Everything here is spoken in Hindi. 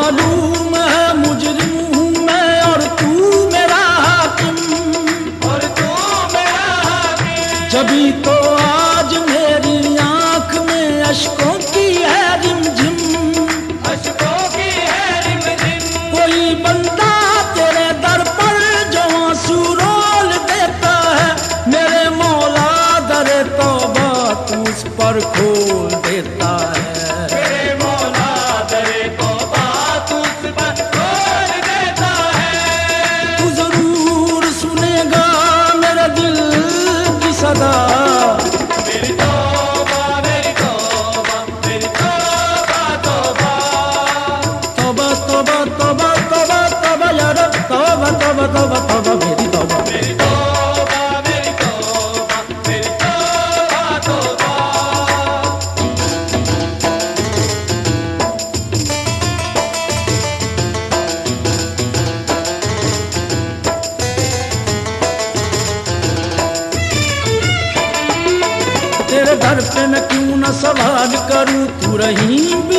मालूम है मुजरिम हूँ मैं और तू मेरा हाकिम, जभी तो आज मेरी आंख में अश्कों की है रिमझिम, कोई बंदा तेरे दर पर जो आंसू रोल देता है, मेरे मौला दरे तौबा तू उस पर खोल देता है। सदा मेरी तौबा मेरी तौबा मेरी तौबा तौबा तौबा तौबा तौबा तौबा तौबा यार तौबा तौबा तौबा तौबा मेरी तौबा मेरी तौबा मेरी तौबा मेरी तौबा तौबा। तेरे दर पे मैं क्यों न सवाल करूं, तू रहीम भी